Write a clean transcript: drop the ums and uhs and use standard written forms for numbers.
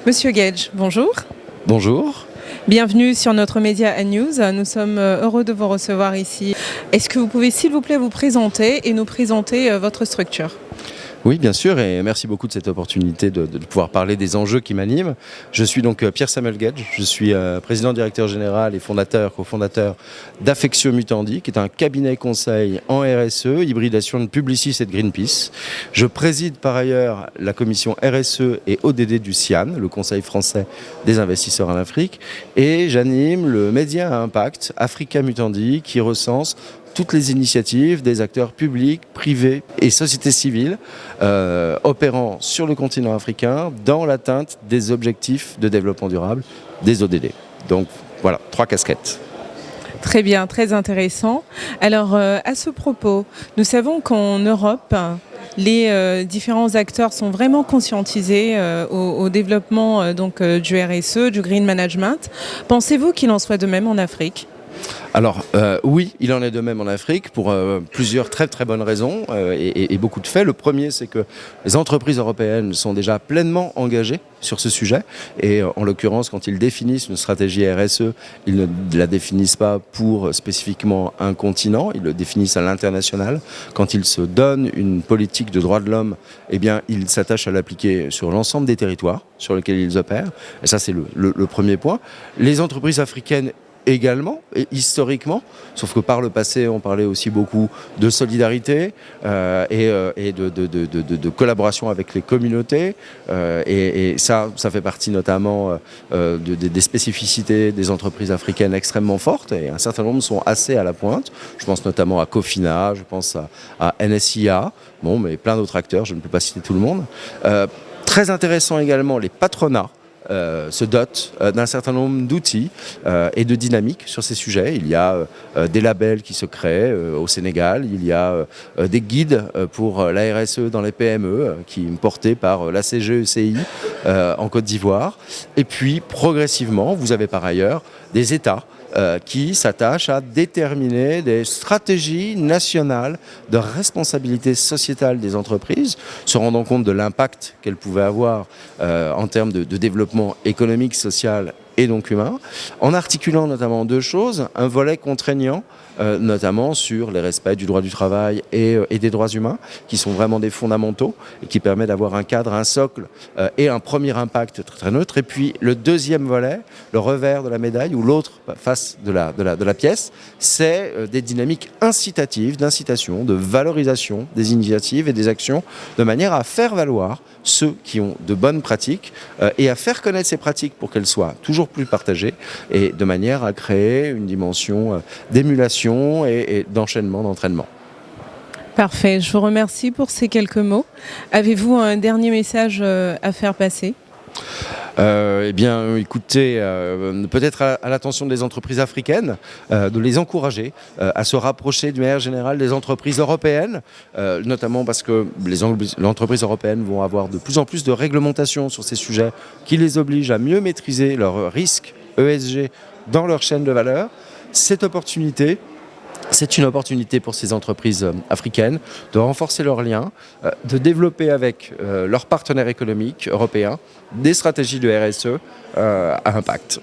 Monsieur Gage, bonjour. Bonjour. Bienvenue sur notre média News. Nous sommes heureux de vous recevoir ici. Est-ce que vous pouvez, s'il vous plaît, vous présenter et nous présenter votre structure ? Oui, bien sûr, et merci beaucoup de cette opportunité de pouvoir parler des enjeux qui m'animent. Je suis donc Pierre-Samuel Gage, je suis président directeur général et cofondateur d'Affectio Mutandi, qui est un cabinet conseil en RSE, hybridation de Publicis et de Greenpeace. Je préside par ailleurs la commission RSE et ODD du CIAN, le Conseil français des investisseurs en Afrique, et j'anime le média à impact Africa Mutandi, qui recense toutes les initiatives des acteurs publics, privés et sociétés civiles opérant sur le continent africain dans l'atteinte des objectifs de développement durable des ODD. Donc voilà, 3 casquettes. Très bien, très intéressant. Alors, à ce propos, nous savons qu'en Europe, les différents acteurs sont vraiment conscientisés au développement du RSE, du Green Management. Pensez-vous qu'il en soit de même en Afrique ? Alors oui, il en est de même en Afrique pour plusieurs très très bonnes raisons et beaucoup de faits. Le premier, c'est que les entreprises européennes sont déjà pleinement engagées sur ce sujet et en l'occurrence, quand ils définissent une stratégie RSE, ils ne la définissent pas pour spécifiquement un continent, ils le définissent à l'international. Quand ils se donnent une politique de droits de l'homme, eh bien, ils s'attachent à l'appliquer sur l'ensemble des territoires sur lesquels ils opèrent. Et ça, c'est le premier point. Les entreprises africaines également, et historiquement, sauf que par le passé, on parlait aussi beaucoup de solidarité et de collaboration avec les communautés. Et ça fait partie notamment des spécificités des entreprises africaines extrêmement fortes, et un certain nombre sont assez à la pointe. Je pense notamment à Cofina, je pense à NSIA, bon, mais plein d'autres acteurs, je ne peux pas citer tout le monde. Très intéressant également, les patronats se dotent d'un certain nombre d'outils et de dynamiques sur ces sujets. Il y a des labels qui se créent au Sénégal, il y a des guides pour la RSE dans les PME qui sont portés par la CGECI en Côte d'Ivoire. Et puis progressivement, vous avez par ailleurs des États qui s'attachent à déterminer des stratégies nationales de responsabilité sociétale des entreprises, se rendant compte de l'impact qu'elles pouvaient avoir en termes de développement économique, social et donc humain, en articulant notamment 2 choses, un volet contraignant, notamment sur les respects du droit du travail et des droits humains, qui sont vraiment des fondamentaux et qui permettent d'avoir un cadre, un socle et un premier impact très, très neutre. Et puis le deuxième volet, le revers de la médaille ou l'autre face de la pièce, c'est des dynamiques incitatives, d'incitation, de valorisation des initiatives et des actions, de manière à faire valoir ceux qui ont de bonnes pratiques et à faire connaître ces pratiques pour qu'elles soient toujours plus partagées et de manière à créer une dimension d'émulation et d'enchaînement, d'entraînement. Parfait, je vous remercie pour ces quelques mots. Avez-vous un dernier message à faire passer ? Eh bien, écoutez, peut-être à l'attention des entreprises africaines, de les encourager à se rapprocher d'une manière générale des entreprises européennes, notamment parce que les entreprises européennes vont avoir de plus en plus de réglementations sur ces sujets qui les obligent à mieux maîtriser leurs risques ESG dans leur chaîne de valeur. Cette opportunité, c'est une opportunité pour ces entreprises africaines de renforcer leurs liens, de développer avec leurs partenaires économiques européens des stratégies de RSE à impact.